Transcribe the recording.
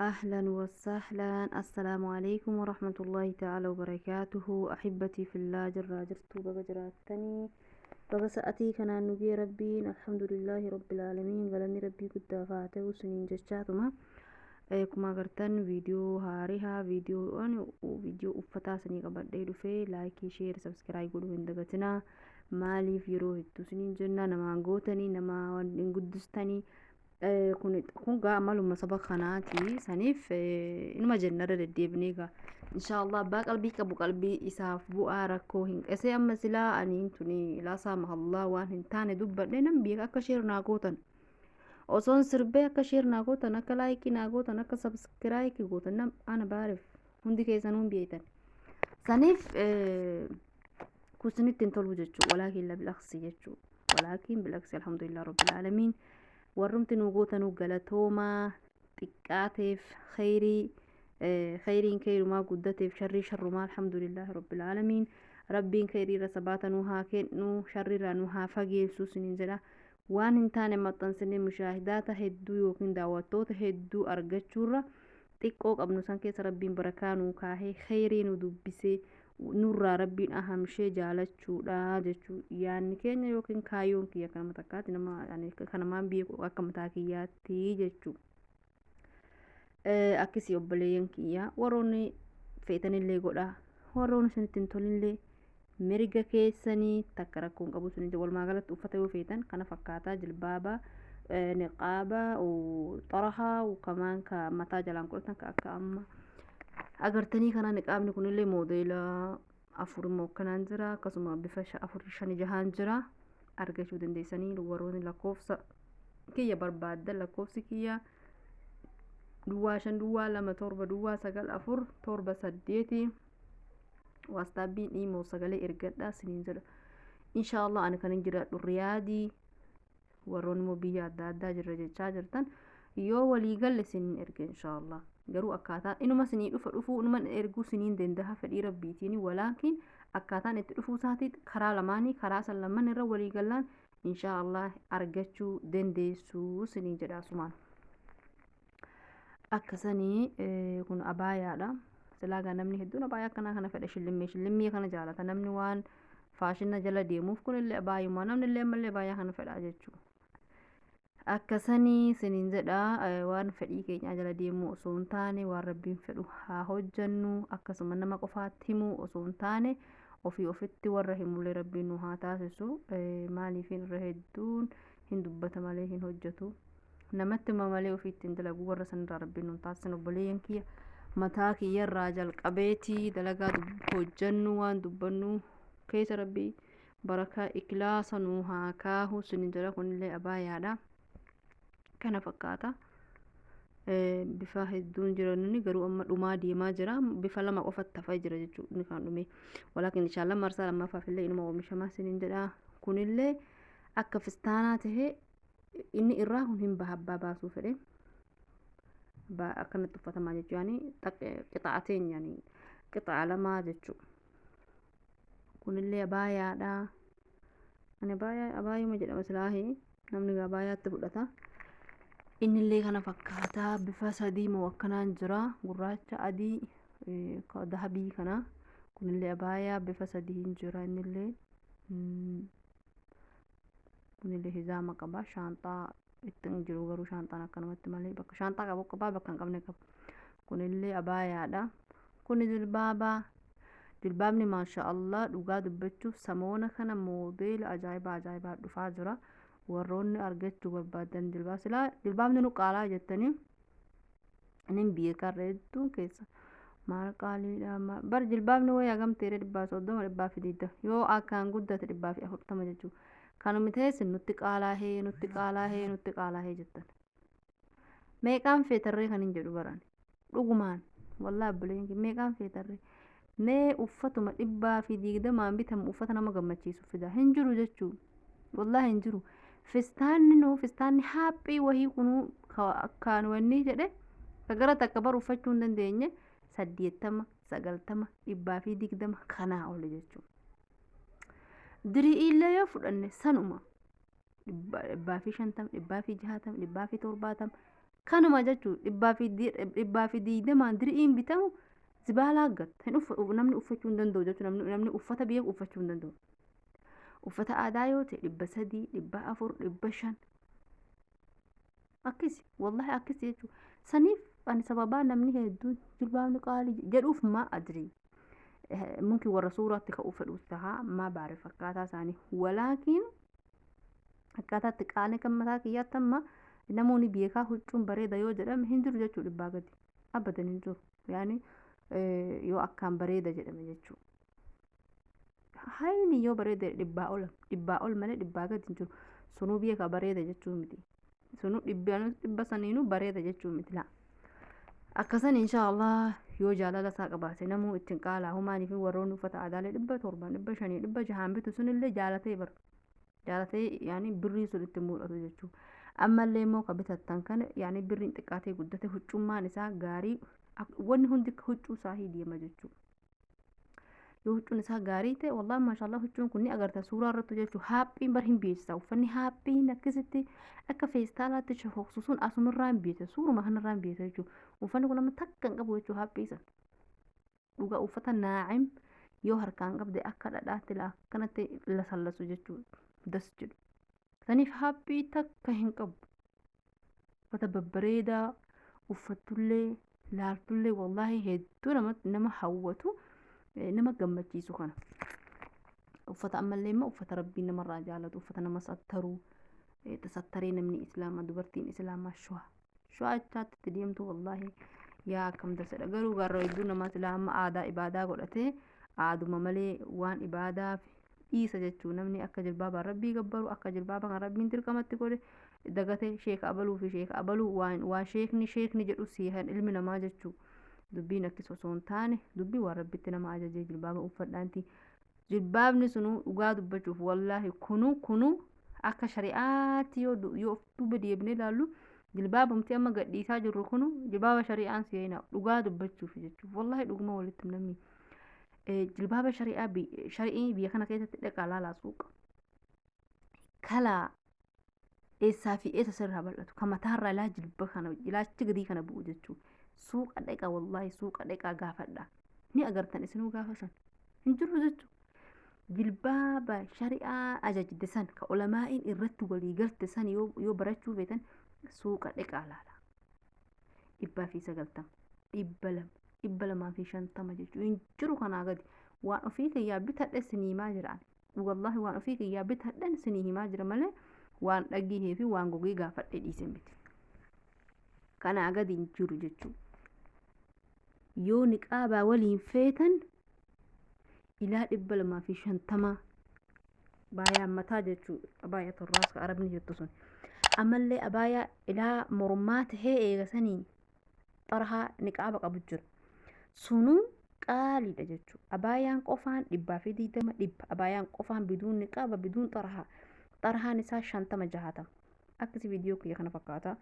أهلا وسهلا، السلام عليكم ورحمة الله تعالى وبركاته. أحبتي في الله، جرى جرتو بقى جراتني بقى سأتي كان نجي ربي الحمد لله رب العالمين. قالني ربي قد فاته سنين جشاتما كما قرتن فيديو هاريها فيديو أنا وفيديو أفتا سني قبل ديدو في لايك شير سبسكرايب قولوا هندقتنا مالي في روح سنين جنة نما قوتني نما قدستني kun gaa maluma saba kanaati saniif inuma jennarra deddeebinee insha Allah abbaa qalbii qabu qalbii isaaf bu'aa rakkoo hin qese amma silaa aniin tuni laasaa mahallaa waan hin taane dubbadhe nan beeka akka sheer naa gootan osoon sirbee akka sheer naa gootan akka laayikii naa gootan akka sabskiraayikii gootan nam ana baareef hundi keessan hun beeytan saniif kusinitti hin tolu jechuu walaakin la bilaqsi jechuu walaakin bilaqsi alhamdulillah rabbil aalamiin warrumti nu gootanuu galatoomaa xiqqaateef khayriin khayrumaa guddateef sharrii sharrumaa alhamdulillahi rabbil aalamiin. Rabbiin khayriirra sabaata nu haa kennu sharriirraa nu haa fageessu sinin jedha. Waan hin taane maxxansinee mushaahidaata hedduu yookiin daawwattoota hedduu argachuurra xiqqoo qabnu san keessa rabbiin barakaa nuu kaahee khayrii nu dubbisee nurraa rabbiin ahamshee jaalachuudha jechuu yaanni keenya yookiin kaayyoon kiyya kanama takkaati nama kanamaan beeku akka mataa kiyyaatti jechuu akkasii obboleeyyan kiyya warroonni feetanillee godha warroonni isinitti hin tolinillee mirga keessanii takka rakkoon qabu sunitti walumaa galatti uffata yoo feetan kana fakkaataa jilbaaba niqaaba xarahaa kamaan ka mataa jalaan godhatan ka akka amma agartanii kana niqaabni kunillee moodeela afur immoo kanaan jira akkasuma bifa afur shani jahaan jira argachuu dandeessanii warroonni lakkoofsa kiyya barbaaddan lakkoofsi kiyya duwwaa 5 duwwaa 2 7 duwwaa 9 4 7 8 wastaabbiin imo sagalee ergadhaa siniin jedha inshallah ani kan jiraadhu riyaadii warroonni immoo biyya adda addaa jirra jechaa jirtan yoo walii galle siniin erga inshallah garuu akkaataa inuma sinii dhufuu inuma erguu siniin danda'a fedhii rabbiitiin walaakin akkaataan itti dhufuu isaatii karaa lamaanii karaa san lamaan irra walii gallaan inshallah argachuu dandeessu siniin jedha sumaan akkasanii kun abaayaadha silaagaa namni hedduun abaayaa akkanaa kana fedha shillimmii kana jaalata namni waan faashina jala deemuuf kunillee abaayumaa namni illee ammallee abaayaa kana fedha jechuudha akkasanii siniin jedha waan fedhii keenya jala deemu osoo hin taane waan rabbiin fedhu haa hojjannu akkasuma nama qofaatti himu osoo hin taane ofii ofitti warra himullee rabbiin nu haa taasisu maaliifin irra hedduun hin dubbata malee hin hojjetu namatti malee ofiitti hin dalagu warra sanirraa rabbiin nu taasisan obboleeyyan kiyya mataa kiyyarraa jalqabeetii dalagaa hojjannu waan dubbannu keessa rabbii barakaa ikilaasa nu haa kaahu siniin jedha kunillee abaayaadha kana fakkaata bifa hedduun jiranni garuu amma dhumaa deemaa jira bifa lama qofatti hafaa jira jechuudha ni kan dhume walaakin inshallah marsaa lammaffaaf illee inuma oomishamaa siniin jedha kunillee akka fistaanaa tahee inni irraa kun hin bahabbaa baasuu fedhe akkanatti uffatamaa jechuu yaani qixaateen yaani qixaa lamaa jechuu kunillee abaayaadha ani abaayuma jedhama silaahi namni abaayaatti fudhata innillee kana fakkaataa bifa sadii moo akkanaan jira gurraacha adii dahabii kana kunillee abaayaa bifa sadiin jira innillee kunillee hizaama qaba shaanxaa ittiin jiru garuu shaanxaan akkanumatti malee bakka shaanxaa qabu qaba bakka hin qabne qaba kunillee abaayaadha kuni jilbaabni maasha Allah dhugaa dubbachuuf samoona kana moodeela ajaa'ibaa dhufaa jira warroonni argachuu barbaadan jilbaabni nu qaalaa jettanii inni beekarra hedduun keessa maal qaaliidha bar jilbaabni wayyaa gamteere 130 120 yoo akkaan guddate 140 jechuudha kanuma teessin nutti qaalaa hee jettan meeqaan feetarree kan hin jedhu baran dhugumaan wallaahi obboleeyyan meeqaan feetarree mee uffatuma 120 bitamu uffata nama gammachiisu fida hin jiru jechuu wallaahi hin jiru fistaanni haaphii wahii kunuu akkaan wanni jedhe gara takka bar uffachuu hin dandeenye 80 90 120 kanaa ole jechuudha dirii illee yoo fudhanne sanuma 150 160 170 kanuma jechuudha dhibbaa fi diidamaan diri'iin bitamu zibaalaa gatta namni uffachuu hin danda'u jechuudha namni uffata beeku uffachuu hin danda'u uffata aadaa yoo ta'e 300 400 500 akkasi wallahi akkasi jechuudha saniif ani sababaa namni hedduun jilbaabni qaalii jedhuuf maa adrii mumkin warra suuraatti ka'uu fedhuus tahaa maa baare fakkaataa isaanii walaakiin akkaataatti qaalii kan mataa kiyyaatti amma namoonni beekaa huccuun bareeda yoo jedhame hin jiru jechuudha dhibbaa gadi abadan hin jiru yaani yoo akkaan bareeda jedhame jechuudha hayni yoo bareeda dhibbaa ol malee dhibbaa gadi hin jiru sunuu beekaa bareeda jechuu miti sunuu dhibba saniinuu bareeda jechuu miti laa akkasan inshaallah yoo jaalala isaa qabaate namuu ittiin qaalaa humaanii fi warroonni uffata aadaalee 700 500 600 bitu sunillee jaalatee yaani birrii sun itti mul'atu jechuudha ammallee immoo ka bitattan kana yaani birriin xiqqaatee guddate huccummaan isaa gaarii wanni hundi huccuu isaa deema jechuudha yoo huccuun isaa gaarii ta'e wallahi maashaallah huccuun kun ni agarta suuraa irratti jechuudha haaphiin bar hin beeksisa uffanni haaphiin akkasitti akka feestaalaatti shofoksu sun asumarraa hin beeksa suuruma kanarraa hin beeksa jechuudha uffanni kun amma takka hin qabu jechuudha haaphii san dhugaa uffata naacim yoo harkaan qabde akka dhadhaatti akkanatti la sallasu jechuudha das jedhu saniif haaphii takka hin qabu uffata babbareedaa uffattullee laaltullee wallahi hedduu nama hawwatu nama gammachiisu kana uffata ammallee immoo uffata rabbiin namarraa jaalatu uffata nama sattaruu tasattaree namni islaamaa dubartiin islaamaa shu'aa achaatti deemtu wallahi yaa akkam dasadha garuu garra hedduu nama islaamaa aadaa ibaadaa godhatee aaduma malee waan ibaadaaf dhiisa jechuu namni akka jilbaabaa rabbii gabbaru akka jilbaabaa kan rabbiin dirqamatti godhe dagatee sheeka abaluu fi sheeka abaluu waan sheekni jedhu siihan ilmi namaa jechuu dubbiin akkis osoo hin taane dubbii waan rabbitti nama ajajee jilbaaba uffadhaanti jilbaabni sunuu dhugaa dubbachuuf wallaahi kunu akka shari'aatti yoo of duuba deebinee ilaallu jilbaabumti amma gadhiisaa jirru kunu jilbaaba shari'aan seenaa dhugaa dubbachuuf jechuuf wallaahi dhuguma walitti namni jilbaaba shari'ii biyya kana keessatti dhaqaa laalaa suuqa kalaa eessaa fi eessa sirraa bal'atu ka mataarraa ilaa jilba kana ilaachi gadii kana bu'u jechuudha suuqa dhaqaa wallahi suuqa dhaqaa gaafadha ni agartan isinuu gaafa san hin jiru jechuudha jilbaaba shari'aa ajajde san ka ulamaa'iin irratti walii galte san yoo barachuu feetan suuqa dhaqaa laala 990 250 jechuudha hin jiru kanaa gadi waan ofii kiyyaa bitadhe sinii himaa jira wallahi waan ofii kiyyaa bitadhe sinii himaa jira malee waan dhagihee fi waan gogee gaafadhe dhiise miti kanaa gadi hin jiru jechuudha yoo niqaabaa waliin feetan ilaa 250 abaayaa mataa jechuudha abaayaa torraas ka arabni jettu sun ammallee abaayaa ilaa mormaa tahee eegasanii xarahaa niqaaba qabu jira sunuu qaaliidha jechuudha abaayaan qofaan 220 abaayaan qofaan biduun niqaaba biduun xarahaan isaa 50 60 akkasi viidiyoo kiyya kana fakkaata